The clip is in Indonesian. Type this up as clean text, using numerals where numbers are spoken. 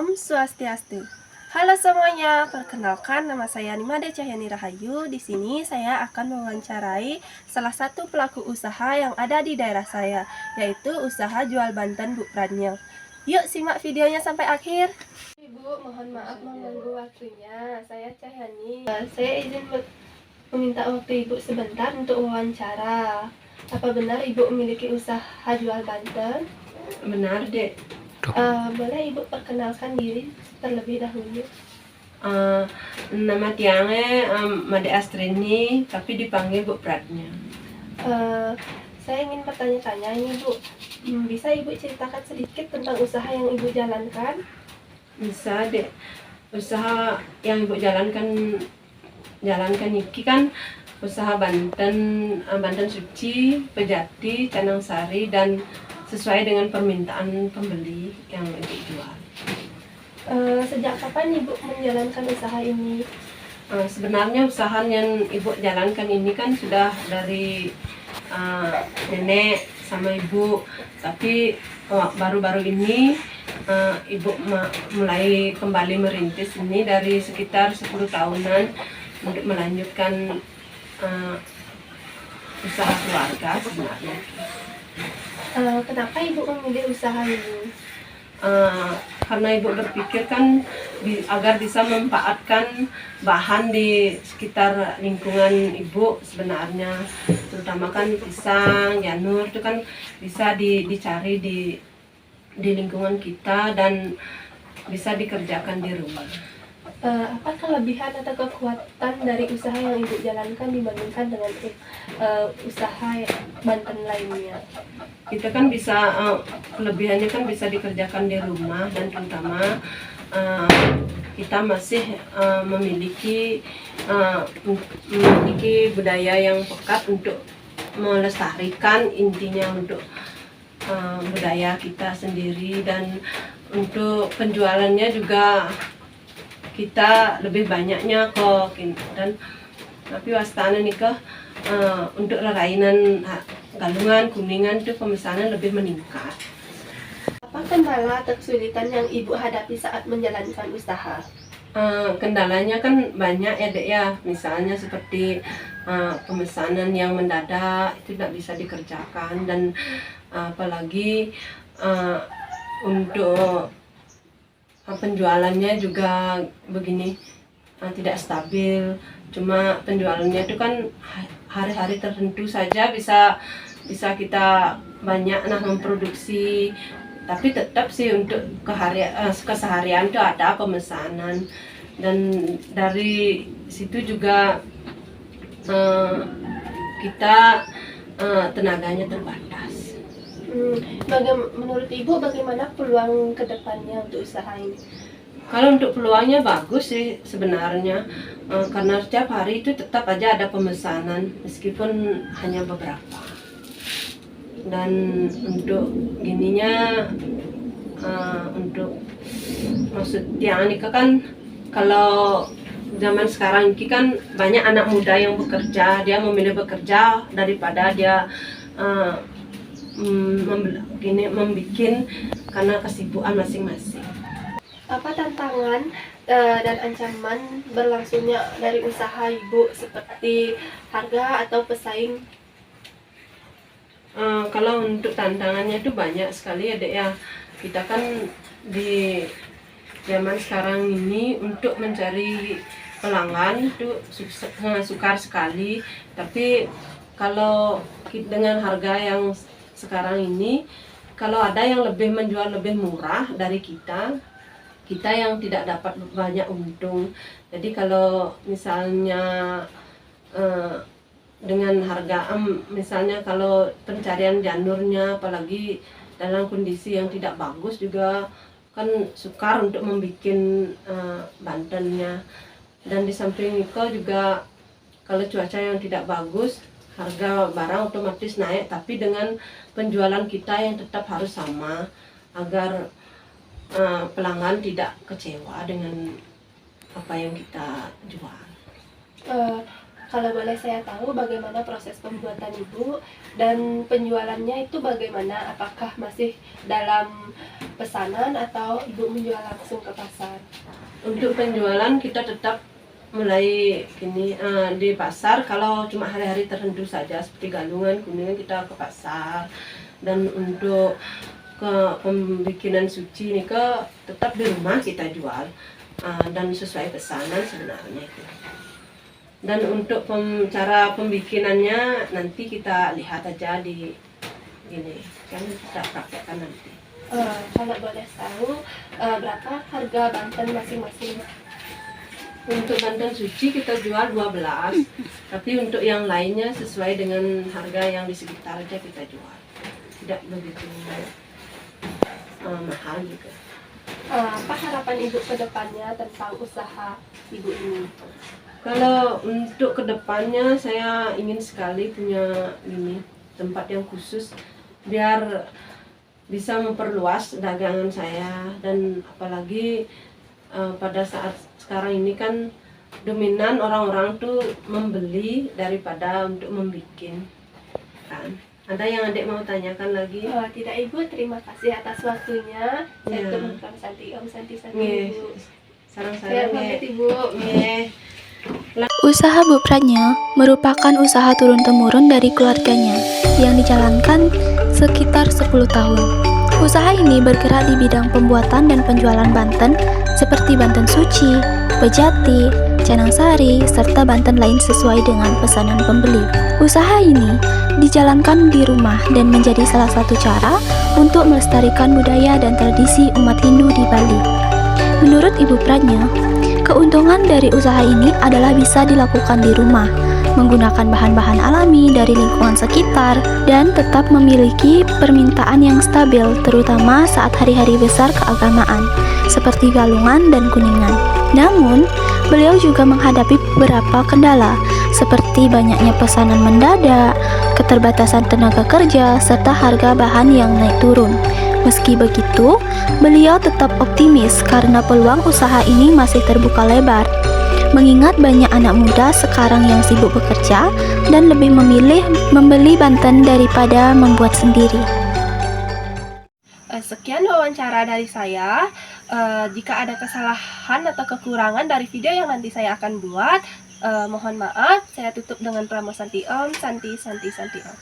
Om Swastiastu. Halo semuanya, perkenalkan nama saya Nimade Cahyani Rahayu. Di sini saya akan mewawancarai salah satu pelaku usaha yang ada di daerah saya, yaitu usaha jual banten Bu Pradnya. Yuk simak videonya sampai akhir. Ibu, mohon maaf mengganggu waktunya. Saya Cahyani. Saya izin meminta waktu Ibu sebentar untuk wawancara. Apa benar Ibu memiliki usaha jual banten? Benar, Dek. Boleh Ibu perkenalkan diri terlebih dahulu? Nama tiangnya Made Astrini, tapi dipanggil Bu Pradnya. Saya ingin bertanya-tanya ini Bu, bisa Ibu ceritakan sedikit tentang usaha yang Ibu jalankan? Bisa, Dek. Usaha yang Ibu jalankan iki kan usaha Banten Suci, Pejati, Canang Sari, dan sesuai dengan permintaan pembeli yang Ibu jual. Sejak kapan Ibu menjalankan usaha ini? Sebenarnya usaha yang Ibu jalankan ini kan sudah dari nenek sama Ibu, tapi baru-baru ini Ibu mulai kembali merintis ini dari sekitar 10 tahunan untuk melanjutkan usaha keluarga sebenarnya. Kenapa Ibu memilih usaha ini? Karena Ibu berpikir kan agar bisa memanfaatkan bahan di sekitar lingkungan Ibu sebenarnya, terutama kan pisang, janur itu kan bisa dicari di lingkungan kita dan bisa dikerjakan di rumah. Apa kelebihan atau kekuatan dari usaha yang Ibu jalankan dibandingkan dengan usaha Banten lainnya? Kita kan bisa kelebihannya kan bisa dikerjakan di rumah, dan terutama kita masih memiliki budaya yang pekat untuk melestarikan, intinya untuk budaya kita sendiri, dan untuk penjualannya juga kita lebih banyaknya dan tapi wastana nikah untuk lerainan Galungan, Kuningan itu pemesanan lebih meningkat. Apa kendala atau kesulitan yang Ibu hadapi saat menjalankan usaha? Kendalanya kan banyak ya, Dek ya. Misalnya seperti pemesanan yang mendadak itu tidak bisa dikerjakan, dan apalagi untuk penjualannya juga begini tidak stabil. Cuma penjualannya itu kan hari-hari tertentu saja bisa kita banyak memproduksi, tapi tetap sih untuk keseharian itu ada pemesanan, dan dari situ juga kita tenaganya terbatas. Menurut Ibu bagaimana peluang kedepannya untuk usaha ini? Kalau untuk peluangnya bagus sih sebenarnya, karena setiap hari itu tetap aja ada pemesanan meskipun hanya beberapa. Dan untuk gininya, untuk maksud yang nikah kan, kalau zaman sekarang ini kan banyak anak muda yang bekerja, dia memilih bekerja daripada dia membuat karena kesibukan masing-masing. Apa tantangan dan ancaman berlangsungnya dari usaha Ibu, seperti harga atau pesaing? Kalau untuk tantangannya itu banyak sekali ya, Dek ya. Kita kan di zaman sekarang ini untuk mencari pelanggan itu sukar sekali, tapi kalau dengan harga yang sekarang ini, kalau ada yang menjual lebih murah dari kita yang tidak dapat banyak untung. Jadi kalau misalnya dengan harga misalnya kalau pencarian janurnya apalagi dalam kondisi yang tidak bagus juga kan sukar untuk membuat bantennya. Dan di samping itu juga kalau cuaca yang tidak bagus, harga barang otomatis naik, tapi dengan penjualan kita yang tetap harus sama agar pelanggan tidak kecewa dengan apa yang kita jual. Kalau boleh saya tahu bagaimana proses pembuatan Ibu dan penjualannya itu bagaimana? Apakah masih dalam pesanan atau Ibu menjual langsung ke pasar? Untuk penjualan kita tetap mulai di pasar. Kalau cuma hari-hari tertentu saja seperti Galungan, Kuningan, kita ke pasar. Dan untuk ke pembikinan suci ini tetap di rumah kita jual, dan sesuai pesanan sebenarnya itu. Dan untuk cara pembikinannya nanti kita lihat aja di ini, kan kita praktekkan nanti. Kalau boleh tahu berapa harga banten masing-masing? Untuk banten suci kita jual 12, tapi untuk yang lainnya sesuai dengan harga yang di sekitar aja kita jual, tidak begitu mahal juga. Apa harapan Ibu ke depannya tentang usaha Ibu ini? Kalau untuk kedepannya saya ingin sekali punya tempat yang khusus biar bisa memperluas dagangan saya, dan apalagi pada saat sekarang ini kan dominan orang-orang tuh membeli daripada untuk membikin kan. Ada yang adik mau tanyakan lagi? Tidak Ibu, terima kasih atas waktunya. Saya turunkan Santi Ibu. Sarang-sarang pamit Ibu. Usaha Bu Pratnya merupakan usaha turun-temurun dari keluarganya yang dijalankan sekitar 10 tahun. Usaha ini bergerak di bidang pembuatan dan penjualan banten seperti banten suci, pejati, canang sari, serta banten lain sesuai dengan pesanan pembeli. Usaha ini dijalankan di rumah dan menjadi salah satu cara untuk melestarikan budaya dan tradisi umat Hindu di Bali. Menurut Ibu Pratnya, keuntungan dari usaha ini adalah bisa dilakukan di rumah, menggunakan bahan-bahan alami dari lingkungan sekitar, dan tetap memiliki permintaan yang stabil, terutama saat hari-hari besar keagamaan, seperti Galungan dan Kuningan. Namun, beliau juga menghadapi beberapa kendala, seperti banyaknya pesanan mendadak, keterbatasan tenaga kerja, serta harga bahan yang naik turun. Meski begitu, beliau tetap optimis karena peluang usaha ini masih terbuka lebar. Mengingat banyak anak muda sekarang yang sibuk bekerja dan lebih memilih membeli banten daripada membuat sendiri. Sekian wawancara dari saya. Jika ada kesalahan atau kekurangan dari video yang nanti saya akan buat, mohon maaf. Saya tutup dengan Pramo Santi Om, Santi Om.